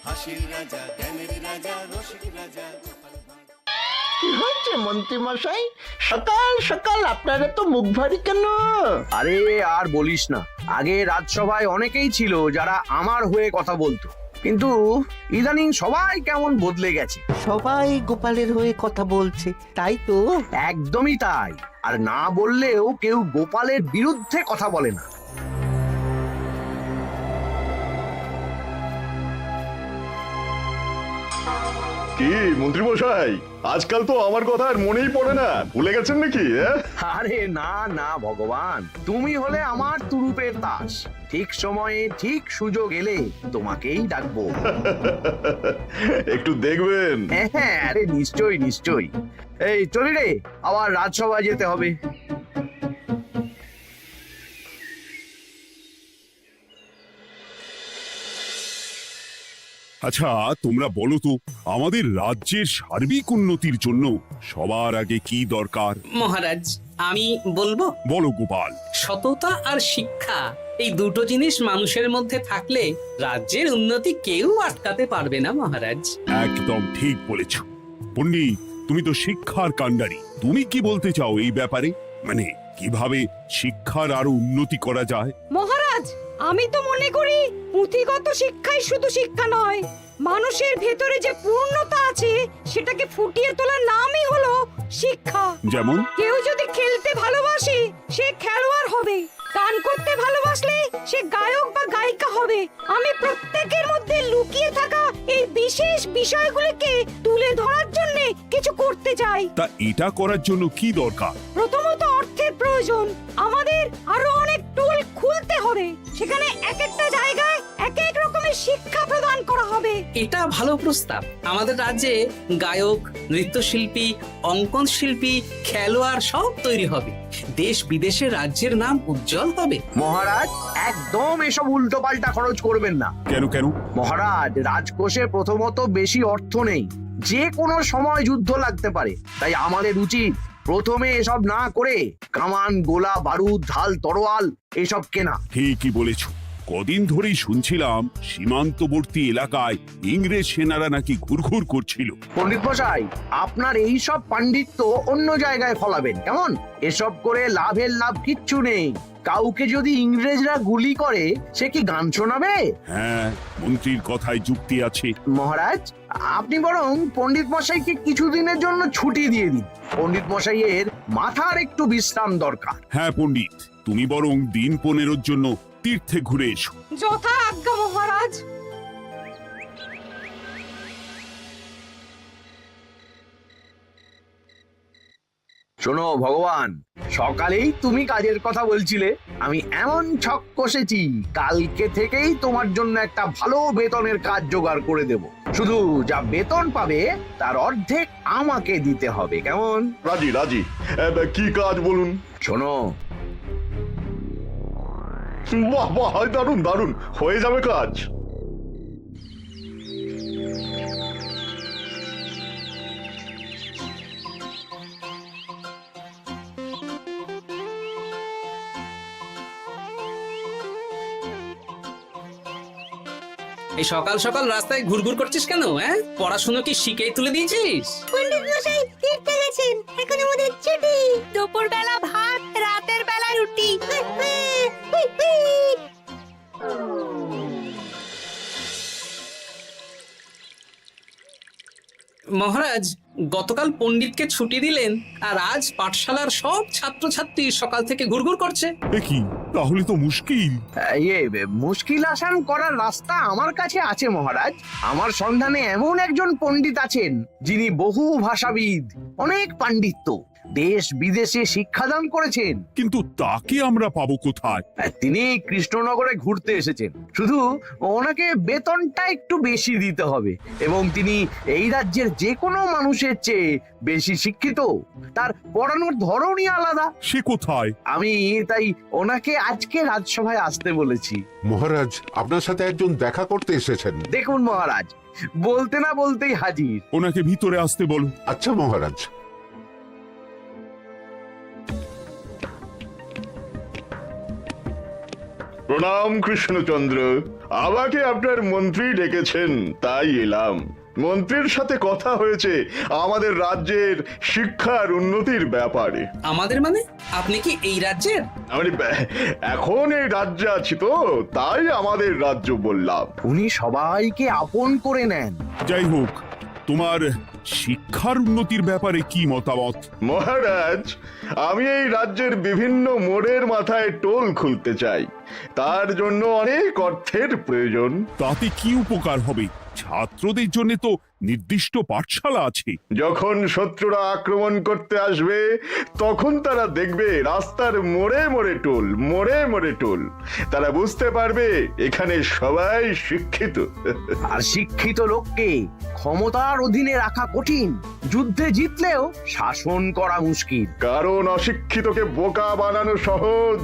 হাসির রাজা, জ্ঞানের রাজা, রসিক রাজা। কি হয়েছে মন্ত্রী মশাই, সকাল সকাল আপনারা তো মুখ ভারী কেন? আরে আর বলিস না, আগে রাজসভায় অনেকেই ছিল যারা আমার হয়ে কথা বলতো, কিন্তু ইদানিং সবাই কেমন বদলে গেছে। সবাই গোপালের হয়ে কথা বলছে, তাই তো? একদমই তাই। আর না বললেও কেউ গোপালের বিরুদ্ধে কথা বলে না। কি মন্ত্রী মশাই, আজকাল তো আমার কথা আর মনেই পড়ে না, ভুলে গেছেন নাকি? আরে না না ভগবান, তুমি হলে আমার তুরুপের তাস। ঠিক সময়ে ঠিক সুযোগ এলে তোমাকেই ডাকবো। একটু দেখবেন। হ্যাঁ হ্যাঁ, আরে নিশ্চয়ই নিশ্চয়ই। এই চলি রে, আবার রাজসভায় যেতে হবে। আচ্ছা তোমরা বলো তো, আমাদের রাজ্যের সার্বিক উন্নতির জন্য সবার আগে কি দরকার? মহারাজ, আমি বলবো। বলো গোপাল। সততা আর শিক্ষা, এই দুটো জিনিস মানুষের মধ্যে থাকলে রাজ্যের উন্নতি কেউ আটকাতে পারবে না মহারাজ। একদম ঠিক বলেছ পণ্ডিত, তুমি তো শিক্ষার কাণ্ডারি। তুমি কি বলতে চাও এই ব্যাপারে? মানে কিভাবে শিক্ষার আরো উন্নতি করা যায়? মহারাজ, আমি তো মনে করি পুঁথিগত শিক্ষাই শুধু শিক্ষা নয়, মানুষের ভেতরে যে পূর্ণতা আছে সেটাকে ফুটিয়ে তোলার নামই হলো শিক্ষা। যেমন? কেউ যদি খেলতে ভালোবাসে সে খেলোয়াড় হবে, গান করতে ভালোবাসলে সে গায়ক বা গায়িকা হবে। আমি প্রত্যেকের মধ্যে লুকিয়ে থাকা এই বিশেষ বিষয়গুলিকে তুলে ধরার জন্য কিছু করতে চাই। তা এটা করার জন্য কি দরকার? প্রথমত অর্থের প্রয়োজন। আমাদের আরো অনেক টুল খুলতে হবে, সেখানে এক একটা জায়গায় এক এক রকমের শিক্ষা প্রদান করা হবে। এটা ভালো প্রস্তাব। আমাদের রাজ্যে গায়ক, নৃত্যশিল্পী, অঙ্কন শিল্পী, খেলোয়াড় সব তৈরি হবে। দেশ বিদেশে রাজ্যের নাম উজ্জ্বল হবে। মহারাজ, একদম এসব উল্টো পাল্টা খরচ করবেন না। কেন কেন? মহারাজ, রাজকোষে প্রথমত বেশি অর্থ নেই, যে কোনো সময় যুদ্ধ লাগতে পারে। তাই আমাদের উচিত প্রথমে এসব না করে কামান, গোলা, বারুদ, ঢাল, তরোয়াল এসব কেনা। ঠিকই বলেছ। কদিন ধরেই শুনছিলাম সীমান্তবর্তী এলাকায় ইংরেজ সেনারা নাকি ঘুরঘুর করছিল। পণ্ডিত মশাই, আপনার এই সব পাণ্ডিত্য অন্য জায়গায় ফলাবেন কেমন? এসব করে লাভের লাভ কিচ্ছু নেই। কাউকে যদি ইংরেজরা গুলি করে সে কি গান শোনাবে? হ্যাঁ, মন্ত্রীর কথায় যুক্তি আছে। মহারাজ, আপনি বরং পণ্ডিত মশাইকে কিছুদিনের জন্য ছুটি দিয়ে দিন। পণ্ডিত মশাইয়ের মাথার একটু বিশ্রাম দরকার। হ্যাঁ পণ্ডিত, তুমি বরং দিন 15 জন্য তীর্থে ঘুরে এসো। যথা আজ্ঞা মহারাজ। শোনো ভগবান, সকালেই তুমি কাজের কথা বলছিলে, আমি এমন ছক কষেছি কালকে থেকেই তোমার জন্য একটা ভালো বেতনের কাজ জোগাড় করে দেব। শুধু যা বেতন পাবে তার অর্ধেক আমাকে দিতে হবে, কেমন? রাজি রাজি। কি কাজ বলুন? শোনো, বাহ বাহ, দারুণ দারুণ, হয়ে যাবে কাজ। এই সকাল সকাল রাস্তায় ঘুরঘুর করছিস কেন? পড়াশুনো কি শিখেই তুলে দিয়েছিস? পণ্ডিত মশাই তীর্থে গেছেন, এখন আমাদের ছুটি। দুপুর বেলা ভাত, রাতের বেলা রুটি। মহারাজ, গতকাল পণ্ডিতকে ছুটি দিলেন আর আজ পাঠশালার সব ছাত্রছাত্রী সকাল থেকে ঘুরঘুর করছে। এ কি, তাহলে তো মুশকিল। মুশকিল আসান করার রাস্তা আমার কাছে আছে মহারাজ। আমার সন্ধানে এমন একজন পণ্ডিত আছেন যিনি বহু ভাষাবিদ, অনেক পাণ্ডিত্য, দেশ বিদেশে শিক্ষাদান করেছেন। কিন্তু তাকে আমরা পাবো কোথায়? তিনি কৃষ্ণনগরে ঘুরতে এসেছেন, শুধু ওনাকে বেতনটা একটু বেশি দিতে হবে। এবং তিনি এই রাজ্যের যে কোনো মানুষের চেয়ে বেশি শিক্ষিত, তার পড়ানোর ধরনই আলাদা। সে কোথায়? আমি তাই ওনাকে আজকে রাজসভায় আসতে বলেছি। মহারাজ, আপনার সাথে একজন দেখা করতে এসেছেন। দেখুন মহারাজ, বলতে না বলতেই হাজির। ওনাকে ভিতরে আসতে বলো। আচ্ছা মহারাজ। প্রণাম কৃষ্ণচন্দ্র। আমাকে আপনার মন্ত্রী ডেকেছেন, তাই এলাম। মন্ত্রীর সাথে কথা হয়েছে আমাদের রাজ্যের শিক্ষার উন্নতির ব্যাপারে। আমাদের মানে আপনি কি এই রাজ্যের? আমি এখন এই রাজ্যে আছি তো, তাই আমাদের রাজ্য বললাম। উনি সবাইকে আপন করে নেন। যাই হোক, তোমার শিক্ষার উন্নতির ব্যাপারে কি মতামত? মহারাজ, আমি এই রাজ্যের বিভিন্ন মোড়ের মাথায় টোল খুলতে চাই। তার জন্য অনেক অর্থের প্রয়োজন। তাতে কি উপকার হবে? ছাত্রদের জন্য তো নির্দিষ্ট পাঠশালা আছে। যখন শত্রুরা আক্রমণ করতে আসবে, তখন তারা দেখবে রাস্তার মোড়ে মোড়ে টোল, মোড়ে মোড়ে টোল। তারা বুঝতে পারবে এখানে সবাই শিক্ষিত। আর শিক্ষিত লোককে ক্ষমতার অধীনে রাখা কঠিন, যুদ্ধে জিতলেও শাসন করা মুশকিল। কারণ অশিক্ষিতকে বোকা বানানো সহজ,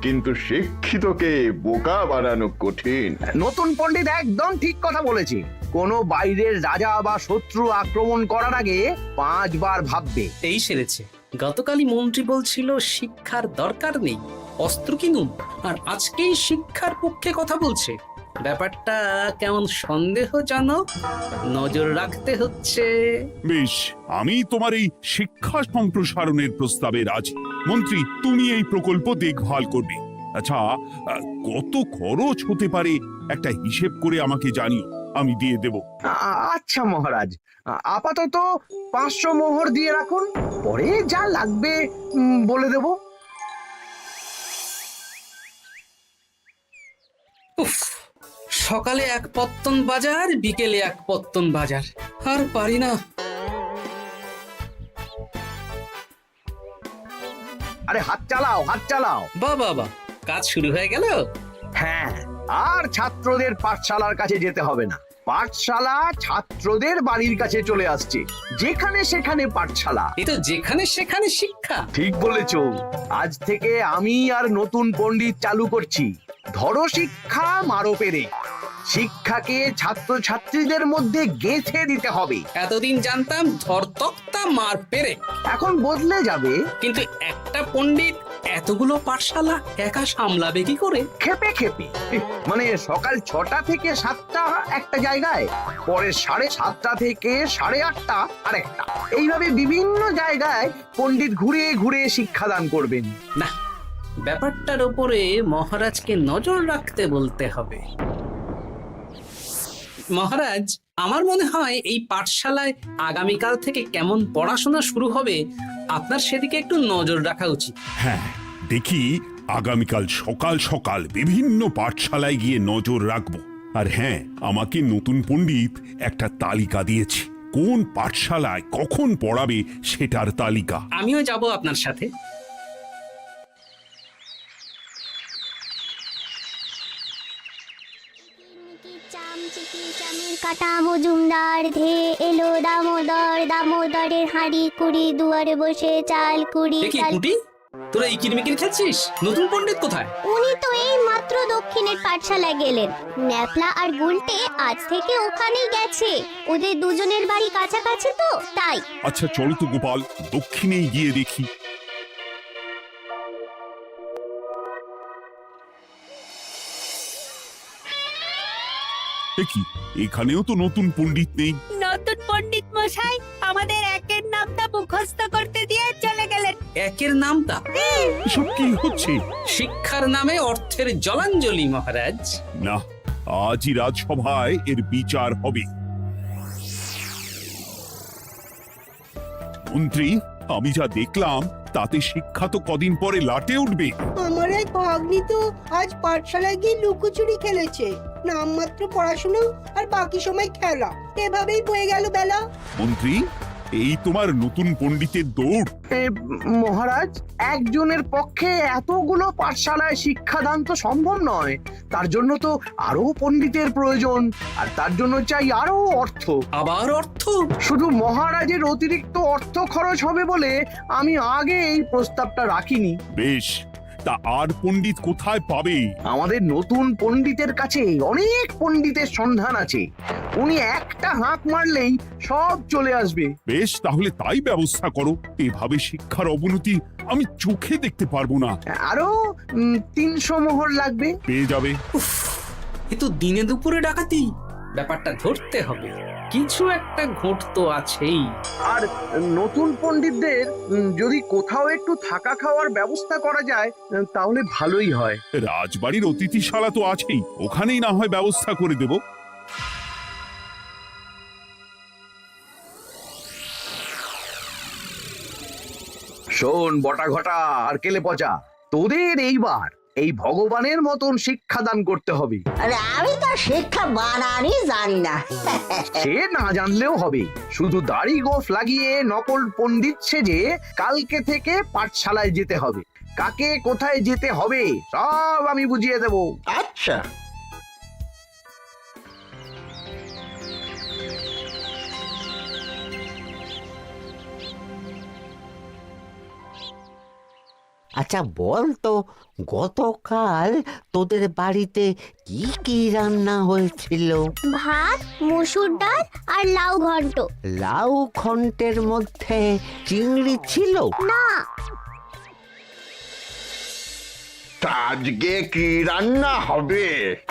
কিন্তু শিক্ষিতকে বোকা বানানো কঠিন। নতুন পণ্ডিত একদম ঠিক কথা বলেছে। কোনো বাইরের রাজা বা শত্রু আক্রমণ করার আগে 5 বার ভাববে। এই সেরেছে। গতকালই মন্ত্রী বলছিল শিক্ষার দরকার নেই, অস্ত্র কিনুন, আর আজকেই শিক্ষার পক্ষে কথা বলছে। ব্যাপারটা কেমন সন্দেহজনক, নজর রাখতে হচ্ছে। বেশ, আমি তোমার এই শিক্ষা সম্প্রসারণের প্রস্তাবে রাজি। মন্ত্রী, তুমি এই প্রকল্প দেখভাল করবে। আচ্ছা, কত খরচ হতে পারে একটা হিসেব করে আমাকে জানিও, আমি দিয়ে দেব। আচ্ছা মহারাজ, আপাতত 500 মোহর দিয়ে রাখুন, পরে যা লাগবে বলে দেব। উফ, সকালে এক পত্তন বাজার, বিকেলে এক পত্তন বাজার, আর পারি না। আরে হাত চালাও, হাত চালাও। বাবা, কাজ শুরু হয়ে গেল। হ্যাঁ, আর ছাত্রদের পাঠশালার কাছে যেতে হবে না। পাঠশালা ছাত্রদের বাড়ির কাছে চলে আসছে। যেখানে সেখানে পাঠশালা। এ তো যেখানে সেখানে শিক্ষা। ঠিক বলেছো। আজ থেকে আমি আর নতুন পণ্ডিত চালু করছি। ধরো শিক্ষা, মারো পেরে। শিক্ষাকে ছাত্রছাত্রীদের মধ্যে গেঁথে দিতে হবে। এতদিন জানতাম ধরতক্তা মার পেরে, এখন বদলে যাবে। কিন্তু একটা পণ্ডিত এতগুলো পাঠশালা একা সামলাবে কি করে? খেপে খেপে। মানে সকাল 6টা থেকে 7টা একটা জায়গায়, পরে 7:30 থেকে 8:30 আরেকটা। এইভাবে বিভিন্ন জায়গায় পণ্ডিত ঘুরে ঘুরে শিক্ষাদান করবেন। না, ব্যাপারটার উপরে মহারাজকে নজর রাখতে বলতে হবে। মহারাজ, আমার মনে হয় এই পাঠশালায় আগামীকাল থেকে কেমন পড়াশোনা শুরু হবে, আপনার সেদিকে একটু নজর রাখা উচিত। হ্যাঁ, দেখি আগামীকাল সকাল সকাল বিভিন্ন পাঠশালায় গিয়ে নজর রাখবো। আর হ্যাঁ, আমাকে নতুন পণ্ডিত একটা তালিকা দিয়েছে, কোন পাঠশালায় কখন পড়াবে সেটার তালিকা। আমিও যাব আপনার সাথে। কাটা মজুমদার ধে এলো দামোদর, দামোদরের হাঁড়ি কুড়ি, দুয়ারে বসে চাল কুড়ি। দেখি কুটি, তোরা এই কিরমিকির খেলছিস? নতুন পণ্ডিত কোথায়? উনি তো এই মাত্র দক্ষিণের পাঠশালায় গেলেন। ন্যাপলা আর গুলটে আজ থেকে ওখানেই গেছে। ওদের দুজনের বাড়ি কাছাকাছি তো, তাই। আচ্ছা চলো তো গোপাল, দক্ষিণেই গিয়ে দেখি। দেখি এখানেও তো নতুন পণ্ডিত নেই। নতুন পণ্ডিত মশাই আমাদের একের নামটা মুখস্থ করতে দিয়ে চলে গেলেন। একের নামটা? এসব কি হচ্ছে? শিক্ষার নামে অর্থের জলাঞ্জলি মহারাজ। না, আজই রাজসভায় এর বিচার হবে। মন্ত্রী, আমি যা দেখলাম তাতে শিক্ষা তো কদিন পরে লাটে উঠবে। আমার এক ভাগ্নি তো আজ পাঠশালায় গিয়ে লুকোচুরি খেলেছে। নামমাত্র পড়াশোনা আর বাকি সময় খেলা, এভাবেই বয়ে গেল বেলা। মন্ত্রী, এই তোমার নতুন পণ্ডিতের দৌড়। মহারাজ, একজনের পক্ষে এতগুলো পাঠশালায় শিক্ষাদান তো সম্ভব নয়। তার জন্য তো আরো পণ্ডিতের প্রয়োজন, আর তার জন্য চাই আরো অর্থ। আবার অর্থ? শুধু মহারাজের অতিরিক্ত অর্থ খরচ হবে বলে আমি আগে এই প্রস্তাবটা রাখিনি। বেশ, তা আর পণ্ডিত কোথায় পাবে? আমাদের নতুন পণ্ডিতের কাছে অনেক পণ্ডিতের সন্ধান আছে। উনি একটা হাঁক মারলেই সব চলে আসবে। বেশ, তাহলে তাই ব্যবস্থা করো। এভাবে শিক্ষার অবনতি আমি চোখে দেখতে পারবো না। আরো 300 মোহর লাগবে। পেয়ে যাবে। এ তো দিনে দুপুরে ডাকাতি, ব্যাপারটা ধরতে হবে, কিছু একটা ঘোট তো আছেই। আর নতুন পণ্ডিতদের যদি কোথাও একটু থাকা খাওয়ার ব্যবস্থা করা যায় তাহলে ভালোই হয়। রাজবাড়ির অতিথিশালা তো আছেই, ওখানেই না হয় ব্যবস্থা করে দেব। শোন বটা ঘটা আর কেলে পচা, তোদের এইবার এই ভগবানের মতন শিক্ষাদান করতে হবে। আরে আমি তো শিক্ষা বানানই জানি না। সে না জানলেও হবে, শুধু দাড়ি গোফ লাগিয়ে নকল পণ্ডিত সেজে কালকে থেকে পাঠশালায় যেতে হবে। কাকে কোথায় যেতে হবে সব আমি বুঝিয়ে দেব। আচ্ছা, আচ্ছা বল তো, গতকাল তোদের বাড়িতে কি কি রান্না হয়েছিল? ভাত, মসুর ডাল আর লাউ ঘন্ট। লাউ ঘন্টের মধ্যে চিংড়ি ছিল? না, তা আজকে কি রান্না হবে?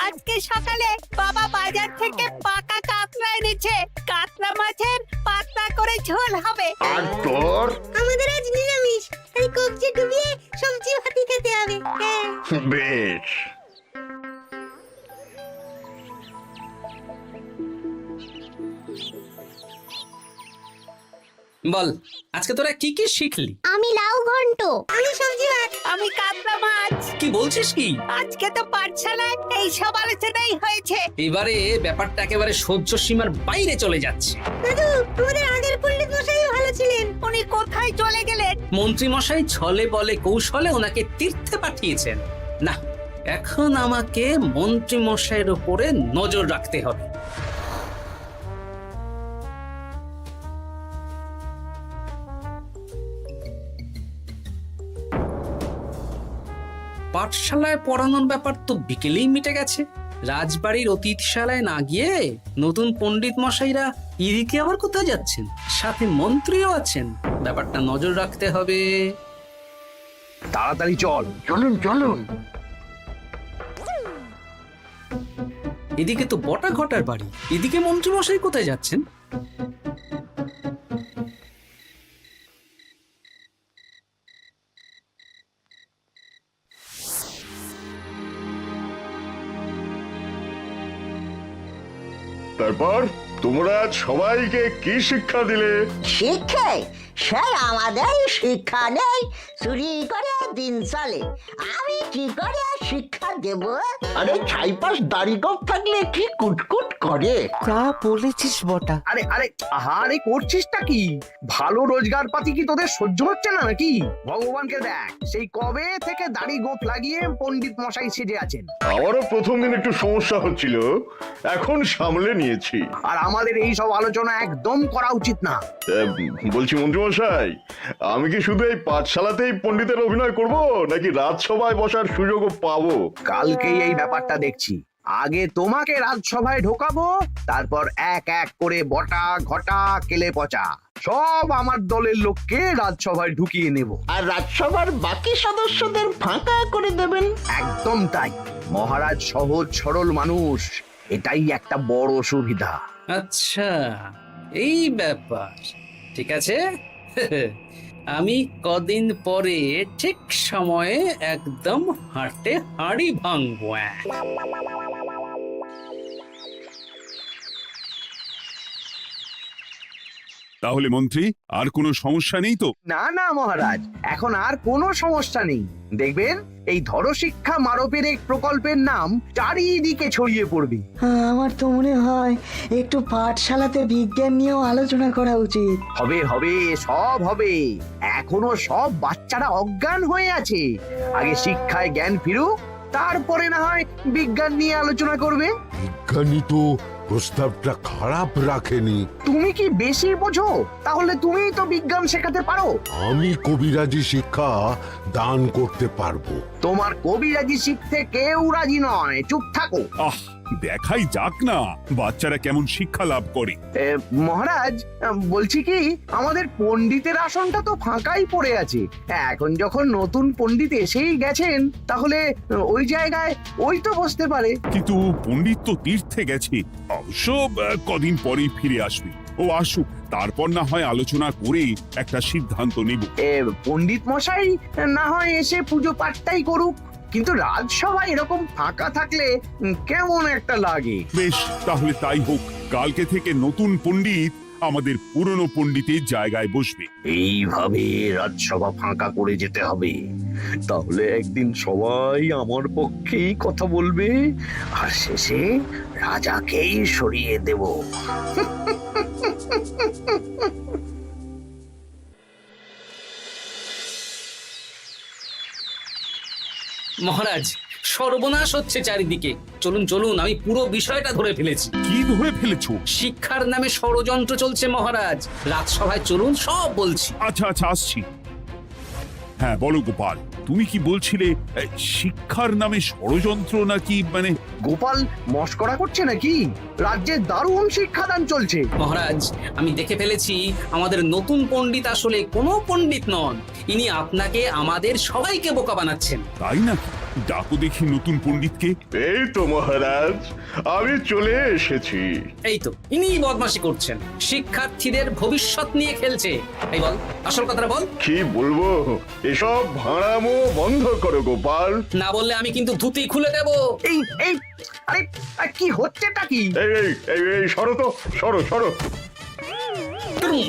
আজকে সকালে বাবা বাজার থেকে পাকা কাতলা এনেছে, কাতলা মাছের পাতলা করে ঝোল হবে। আর তোর? আমাদের আজ নিরামিষ, এই কবজি ডুবিয়ে সবজি ভাতি খেতে হবে। বেশ। বল, আজকে তোরা কি কি শিখলি? আমি লাউ ঘন্ট, আমি সবজি ভাত, আমি কাতলা মাছ। কি বলছিস কি? আজকে তো পাঠশালায় এই সব আলোচনাই হয়েছে। এবারে ব্যাপারটা একেবারে সহ্য সীমার বাইরে চলে যাচ্ছে। দাদু আমাদের আগের পণ্ডিত মশাই ভালো ছিলেন। উনি কোথায় চলে গেলেন? মন্ত্রী মশাই ছলে বলে কৌশলে ওনাকে তীর্থে পাঠিয়েছেন। না, এখন আমাকে মন্ত্রী মশাইয়ের উপরে নজর রাখতে হবে। পাঠশালায় পড়ানোর ব্যাপার তো বিকেলেই মিটে গেছে। রাজবাড়ির অতিথিশালায় না গিয়ে নতুন পণ্ডিত মশাইরা এদিকে আবার কোথায় যাচ্ছেন? সাথে মন্ত্রীও আছেন, ব্যাপারটা নজর রাখতে হবে। তাড়াতাড়ি চল। চলুন চলুন। এদিকে তো বটা ঘটার বাড়ি, এদিকে মন্ত্রী মশাই কোথায় যাচ্ছেন? তারপর তোমরা সবাইকে কি শিক্ষা দিলে? শিক্ষা? সে আমাদের শিক্ষা নেই, চুরি করে দিন চলে, আমি কি করে শিক্ষা দেব? আরে ছাইপাশ দাড়ি গোঁফ থাকলে কি কুটকুট করে। যা বলেছিস বটা। আরে আরে আহারে করছিসটা কি? ভালো রোজগার পাতি কি তোদের সহ্য হচ্ছে না নাকি? ভগবানকে দেখ, সেই কবে থেকে দাড়ি গোঁফ লাগিয়ে পণ্ডিত মশাই সেজে আছেন। আমারও প্রথম দিন একটু সমস্যা হচ্ছিল, এখন সামলে নিয়েছি। আর আমাদের এই সব আলোচনা একদম করা উচিত না। বলছি মন্ত্রীমশাই, আমি কি শুধু এই পাঠশালাতেই পণ্ডিতের অভিনয় করব, নাকি রাজসভায় বসার সুযোগও পাবো? কালকেই এই ব্যাপারটা দেখছি। আগে তোমাকে রাজসভায় ঢোকাবো, তারপর এক এক করে বটা ঘটা কেলে পচা সব আমার দলের লোককে রাজসভায় ঢুকিয়ে নেব। আর রাজসভার বাকি সদস্যদের ফাঁকা করে দেবেন। একদম তাই। মহারাজ সহজ সরল মানুষ, এটাই একটা বড় সুবিধা। আচ্ছা, এই ব্যাপার, ঠিক আছে। আমি কদিন পরে ঠিক সময়ে একদম হাটে হাড়ি ভাঙবো। তাহলে মন্ত্রী, আর কোনো সমস্যা নেই তো? না না মহারাজ, এখন আর কোনো সমস্যা নেই। দেখবেন এই ধরো শিক্ষা মারপের এক প্রকল্পের নাম চারিদিকে ছড়িয়ে পড়বে। আমার তো মনে হয় একটু পাঠশালাতে বিজ্ঞান নিয়েও আলোচনা করা উচিত। হবে হবে, সব হবে। এখনো সব বাচ্চারা অজ্ঞান হয়ে আছে। আগে শিক্ষায় জ্ঞান ফিরুক, তারপরে না হয় বিজ্ঞান নিয়ে আলোচনা করবে। বিজ্ঞানী তো প্রস্তাবটা খারাপ রাখেনি। তুমি কি বেশি বোঝো? তাহলে তুমিই তো বিজ্ঞান শেখাতে পারো। আমি কবিরাজি শিক্ষা দান করতে পারবো। তোমার কবিরাজি শিখতে কেউ রাজি নয়, চুপ থাকো। আহ, দেখাই যাক না বাচ্চারা কেমন শিক্ষা লাভ করে। মহারাজ, বলছি কি, আমাদের পণ্ডিতের আসনটা তো ফাঁকাই পড়ে আছে। এখন যখন নতুন পণ্ডিত এসেই গেছেন, তাহলে ওই জায়গায় ওই তো বসতে পারে। কিন্তু পণ্ডিত তো তীর্থে গেছে, অবশ্য কদিন পরেই ফিরে আসবে। ও আসুক, তারপর না হয় আলোচনা করে একটা সিদ্ধান্ত নেব। পণ্ডিত মশাই না হয় এসে পুজো পাঠটাই করুক, কিন্তু রাজসভা এরকম ফাঁকা থাকলে কেমন একটা লাগে। বেশ, তাহলে তাই হোক। কালকে থেকে নতুন পণ্ডিত আমাদের পুরনো পণ্ডিতের জায়গায় বসবে। এইভাবে রাজসভা ফাঁকা করে যেতে হবে, তাহলে একদিন সবাই আমার পক্ষেই কথা বলবে, আর শেষে রাজাকেই সরিয়ে দেব। মহারাজ, সর্বনাশ হচ্ছে চারিদিকে। চলুন চলুন, আমি পুরো বিষয়টা ধরে ফেলেছি। কি ধরে ফেলেছো? শিক্ষার নামে ষড়যন্ত্র চলছে মহারাজ। রাজসভায় চলুন, সব বলছি। আচ্ছা আচ্ছা, আসছি। হ্যাঁ বলো গোপাল, তুমি কি বলছিলে শিক্ষার নামে ষড়যন্ত্র নাকি? মানে গোপাল মস্করা করছে নাকি? রাজ্যে দারুণ শিক্ষাদান চলছে। মহারাজ, আমি দেখে ফেলেছি আমাদের নতুন পণ্ডিত আসলে কোনো পণ্ডিত নন। ইনি আপনাকে, আমাদের সবাইকে বোকা বানাচ্ছেন। তাই নাকি? ডাকো দেখি নতুন পণ্ডিতকে। এই তো মহারাজ, আমি চলে এসেছি। এই তো, ইনিই বদমাশি করছেন, শিক্ষার্থীদের ভবিষ্যৎ নিয়ে খেলছে। এই বল, আসল কথাটা বল। কি বলবো, এসব ভাড়ামো বন্ধ করো গোপাল। না বললে আমি কিন্তু ধুতি খুলে দেব। এই এই আরে আরে, কি হচ্ছেটা কি? এই এই এই এই, সরো তো, সরো সরো। ব্রুম,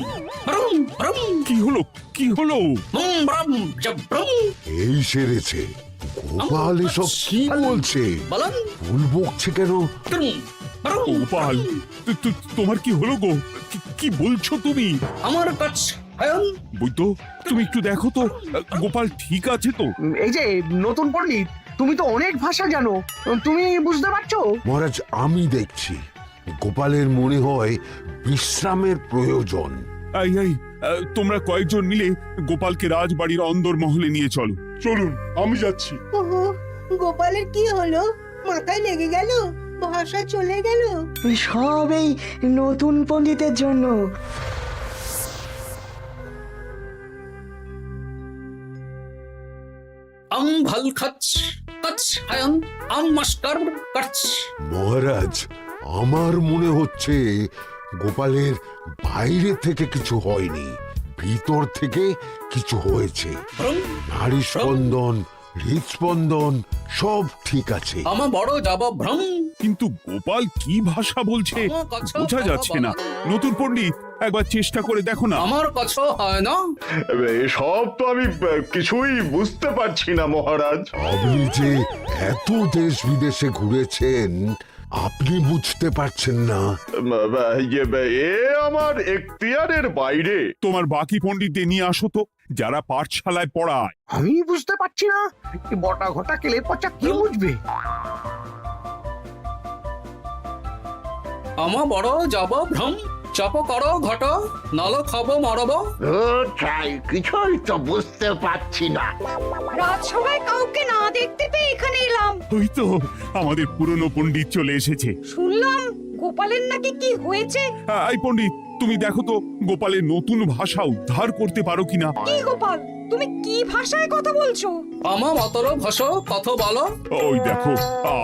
ব্রুম, ব্রুম, কি হলো? কি হলো? ব্রুম, ব্রুম, জব্রুম। এই সেরেছে। গোপাল এসব কি বলছে? বলুন। ভুল বকছে কেন? ব্রুম, ব্রুম, গোপাল, তোমার কি হলো গো? কি বলছো তুমি? আমার কাছ বৈদ্য, তুমি একটু দেখো তো গোপাল ঠিক আছে তো? এই যে নতুন পণ্ডিত, তুমি তো অনেক ভাষা জানো, তুমি বুঝতে পারছো? মহারাজ, আমি দেখছি গোপালের মনে হয় বিশ্রামের প্রয়োজন। এই এই, তোমরা কয়েকজন মিলে গোপালকে রাজবাড়ির অন্দর মহলে নিয়ে চলো। চলুন, আমি যাচ্ছি। গোপালের কি হলো? মাথায় লেগে গেল? ভাষা চলে গেল? সব এই নতুন পণ্ডিতের জন্য। আম ভাল খাচ কাচ হায়ন আম মাস্টার কাচ। মহারাজ, আমার মনে হচ্ছে গোপালের বাইরে থেকে কিছু হয়নি, ভিতর থেকে কিছু হয়েছে। নারী স্পন্দন, হৃদস্পন্দন সব ঠিক আছে। আমার বড় যাব ভ্রম। কিন্তু গোপাল কি ভাষা বলছে বোঝা যাচ্ছে না। নতুন পণ্ডিত, একবার চেষ্টা করে দেখো না। আমার কাছে হয় না। এসব তো আমি কিছুই বুঝতে পারছি না মহারাজ। আপনি যে এত দেশ বিদেশে ঘুরেছেন, আপনি বুঝতে পারছেন না? এ আমার এখতিয়ারের বাইরে। তোমার বাকি পণ্ডিতদের নিয়ে আসো তো, যারা পাঠশালায় পড়ায়। আমি বুঝতে পারছি না, বটা ঘটা কেলে পচা কি বুঝবে? আমার বড় যাব ভ্রম। চপ করো ঘট, নল খাবো মরব। কিছুই তো বুঝতে পারছি না। রাজসভায় কাউকে না দেখতে পেয়ে এখানে এলাম। ওই তো আমাদের পুরনো পণ্ডিত চলে এসেছে। শুনলাম গোপালের নাকি কি হয়েছে। এই পণ্ডিত, তুমি দেখো তো গোপালের নতুন ভাষা উদ্ধার করতে পারো কিনা। কি গোপাল, তুমি কি ভাষায় কথা বলছো? আমার মতর ভাষ কত বলো। ওই দেখো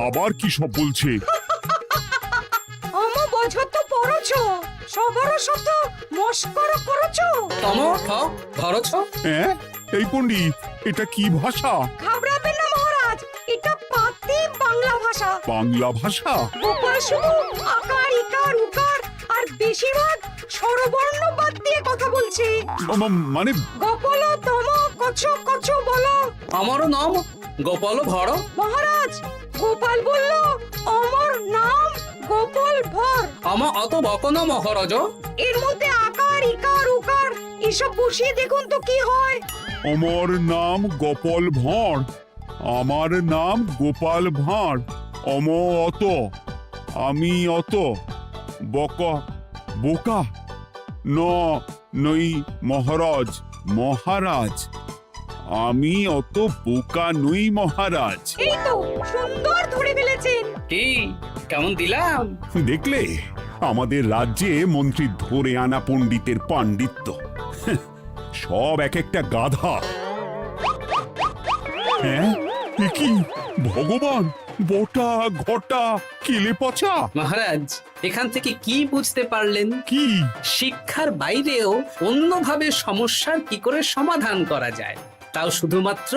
আবার কি সব বলছে। আমো বছর তো পড়ছো, সবার সাথে মস্করা করছো। তমো ঠক ধরছ। হ্যাঁ, এই পণ্ডিত, এটা কি ভাষা? ঘাবড়াবেন না মহারাজ, এটা পাতি বাংলা ভাষা। বাংলা ভাষা? গোপাল শুধু আকার ইকার উকার আর বেশিরভাগ স্বরবর্ণ বাদ দিয়ে কথা বলছে। মানে গোপাল তম কছ কছ বলো। আমার নাম গোপাল ভর। মহারাজ, গোপাল বলল আমার নাম গোপাল ভর। আমার অত বকন মহারাজ। এর মধ্যে আকার ইকার উকার এসব বসিয়ে দেখুন তো কি হয়। আমার নাম গোপাল ভাঁড়। আমার নাম গোপাল ভাঁড়। অত, আমি অত, বকা বোকা, নই মহারাজ। মহারাজ, আমি অত বোকা নই মহারাজ। এই তো সুন্দর ধরে ফেলেছেন। কি কেমন দিলাম? দেখলে আমাদের রাজ্যে মন্ত্রী ধরে আনা পণ্ডিতের পাণ্ডিত্য। সব এক একটা গাধা। হ্যাঁ এ কি ভগবান, বটা ঘটা কেলে পচা। মহারাজ, এখান থেকে কি বুঝতে পারলেন? কি? শিক্ষার বাইরেও অন্যভাবে সমস্যার কি করে সমাধান করা যায়, তাও শুধুমাত্র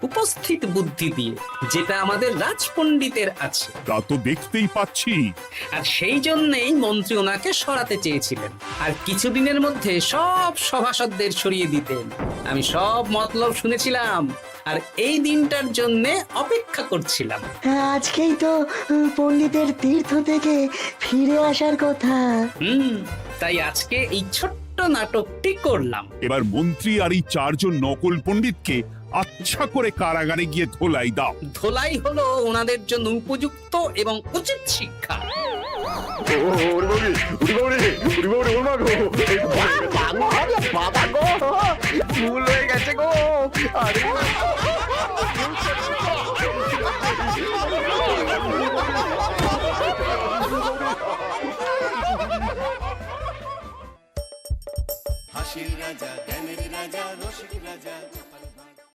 উপস্থিত বুদ্ধি দিয়ে, যেটা আমাদের রাজপণ্ডিতের আছে। তা তো দেখতেই পাচ্ছি। আর সেই জন্যই মন্ত্রী ওনাকে সরাতে চেয়েছিলেন, আর কিছুদিনের মধ্যে সব সভাসদদের সরিয়ে দিতেন। আমি সব মতলব শুনেছিলাম, আর এই দিনটার জন্য অপেক্ষা করছিলাম। আজকেই তো পণ্ডিতের তীর্থ থেকে ফিরে আসার কথা। তাই আজকে এই ছোট্ট নাটকটি করলাম। এবার মন্ত্রী আর এই 4 জন নকল পণ্ডিতকে আচ্ছা করে কারাগারে গিয়ে ধোলাই দাও। ধোলাই হলো ওনাদের জন্য উপযুক্ত এবং উচিত শিক্ষা। ভুল হয়ে গেছে গো। আরে হাসির রাজা জ্ঞানের রাজা রসিক রাজা